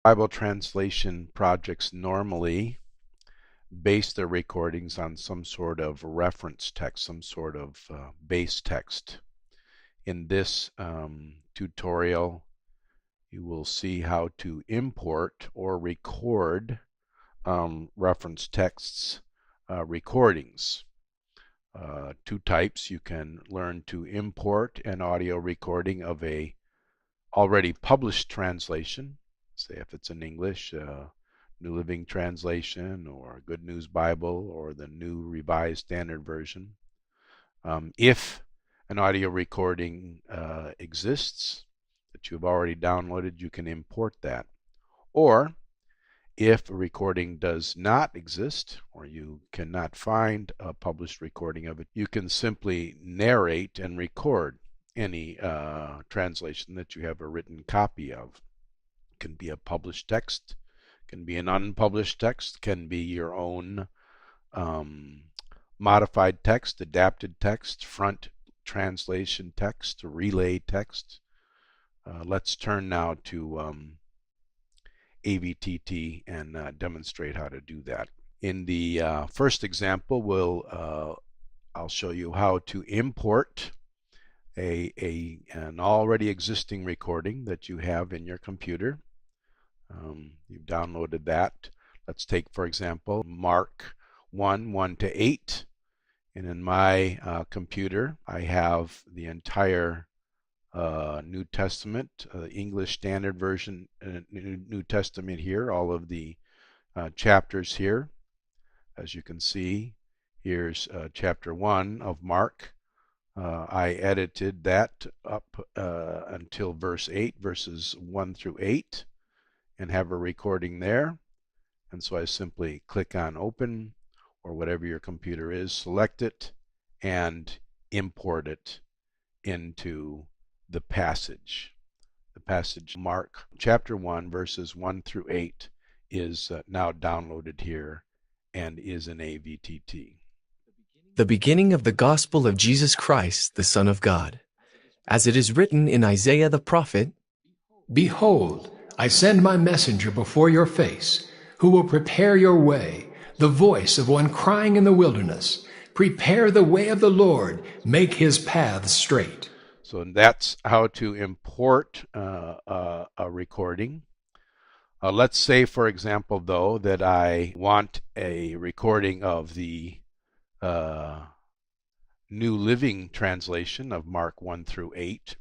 Bible translation projects normally base their recordings on some sort of reference text, some sort of base text. In this tutorial, you will see how to import or record reference texts recordings. Two types. You can learn to import an audio recording of a already published translation, say if it's in English, New Living Translation or Good News Bible or the New Revised Standard Version. If an audio recording exists that you've already downloaded, you can import that. Or if a recording does not exist, or you cannot find a published recording of it, you can simply narrate and record any translation that you have a written copy of. It can be a published text, can be an unpublished text, can be your own modified text, adapted text, front translation text, relay text. Let's turn now to AVTT and demonstrate how to do that. In the first example, I'll show you how to import an already existing recording that you have in your computer. You've downloaded that. Let's take, for example, Mark 1:1-8. And in my computer, I have the entire New Testament, English Standard Version, New Testament here, all of the chapters here. As you can see, here's chapter 1 of Mark. I edited that up until verse 8, verses 1-8, and have a recording there. And so I simply click on Open, or whatever your computer is, select it, and import it into the passage. The passage, Mark chapter 1, verses 1-8, is now downloaded here and is in AVTT. The beginning of the gospel of Jesus Christ, the Son of God. As it is written in Isaiah the prophet, "Behold, I send my messenger before your face, who will prepare your way, the voice of one crying in the wilderness, prepare the way of the Lord, make his paths straight." So that's how to import a recording. Let's say, for example, though, that I want a recording of the New Living Translation of Mark 1-8,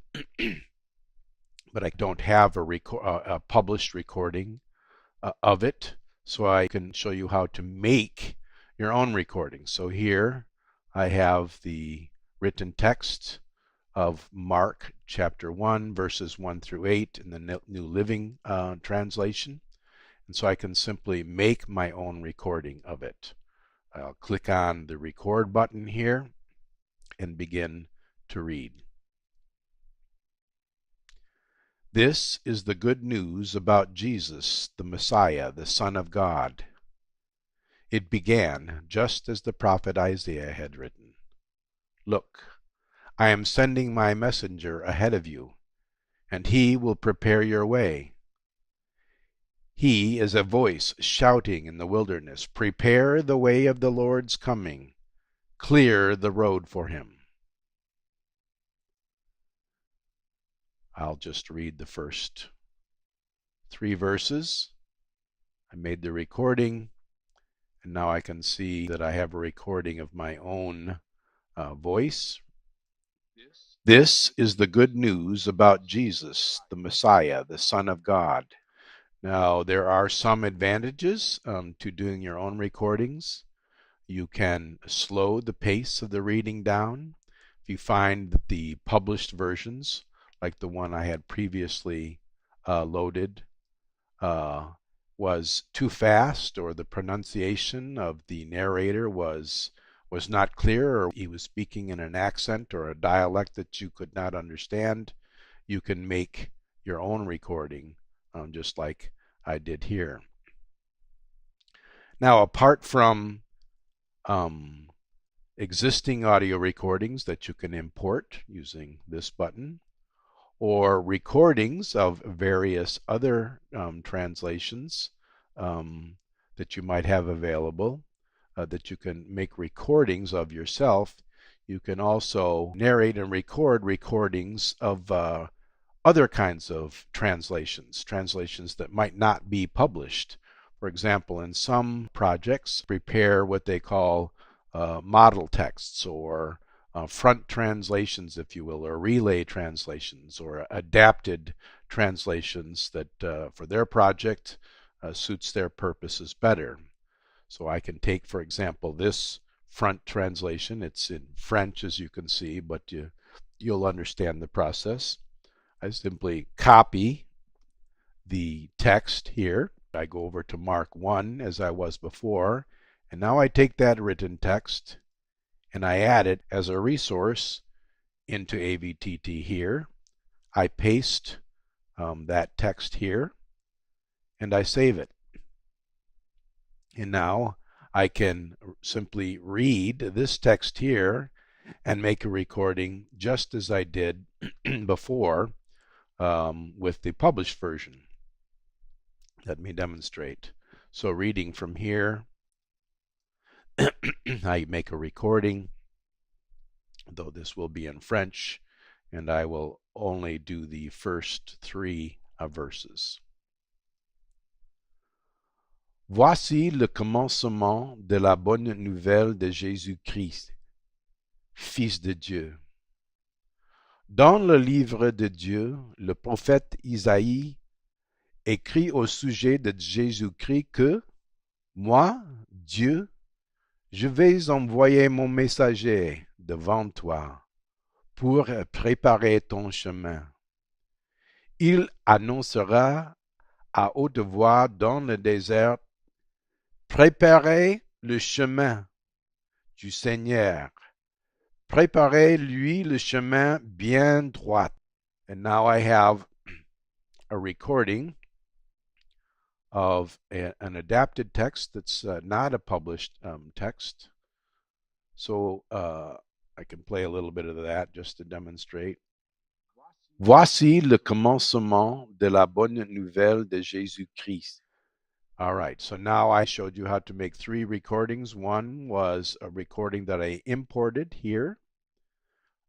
but I don't have a published recording of it, so I can show you how to make your own recording. So here I have the written text of Mark chapter 1, verses 1-8 in the New Living Translation. And so I can simply make my own recording of it. I'll click on the record button here and begin to read. This is the good news about Jesus, the Messiah, the Son of God. It began just as the prophet Isaiah had written. Look, I am sending my messenger ahead of you, and he will prepare your way. He is a voice shouting in the wilderness, prepare the way of the Lord's coming, clear the road for him. I'll just read the first 3 verses. I made the recording, and now I can see that I have a recording of my own voice. This is the good news about Jesus, the Messiah, the Son of God. Now, there are some advantages to doing your own recordings. You can slow the pace of the reading down. If you find that the published versions, like the one I had previously loaded, was too fast, or the pronunciation of the narrator was not clear, or he was speaking in an accent or a dialect that you could not understand, you can make your own recording, just like I did here. Now, apart from existing audio recordings that you can import using this button, or recordings of various other translations that you might have available, that you can make recordings of yourself. You can also narrate and record recordings of other kinds of translations that might not be published. For example, in some projects, prepare what they call model texts, or front translations, if you will, or relay translations, or adapted translations that for their project suits their purposes better. So I can take, for example, this front translation. It's in French, as you can see, but you'll understand the process. I simply copy the text here. I go over to Mark 1 as I was before, and now I take that written text and I add it as a resource into AVTT here. I paste that text here and I save it. And now I can simply read this text here and make a recording just as I did before with the published version. Let me demonstrate. So reading from here, I make a recording, though this will be in French, and I will only do the first 3 verses. Voici le commencement de la bonne nouvelle de Jésus-Christ, Fils de Dieu. Dans le livre de Dieu, le prophète Isaïe écrit au sujet de Jésus-Christ que moi, Dieu, je vais envoyer mon messager devant toi pour préparer ton chemin. Il annoncera à haute voix dans le désert: préparez le chemin du Seigneur. Préparez-lui le chemin bien droit. And now I have a recording of an adapted text that's not a published text. So I can play a little bit of that just to demonstrate. Voici le commencement de la bonne nouvelle de Jésus-Christ. All right, so now I showed you how to make 3 recordings. One was a recording that I imported here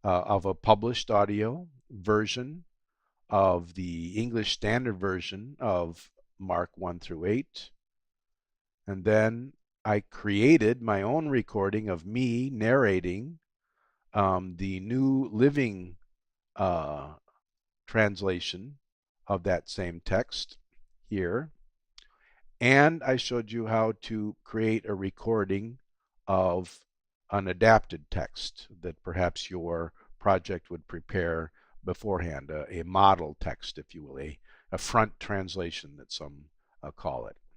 of a published audio version of the English Standard Version of Mark 1 through 8. And then I created my own recording of me narrating the New Living translation of that same text here. And I showed you how to create a recording of an adapted text that perhaps your project would prepare beforehand, a model text, if you will, a front translation that some call it.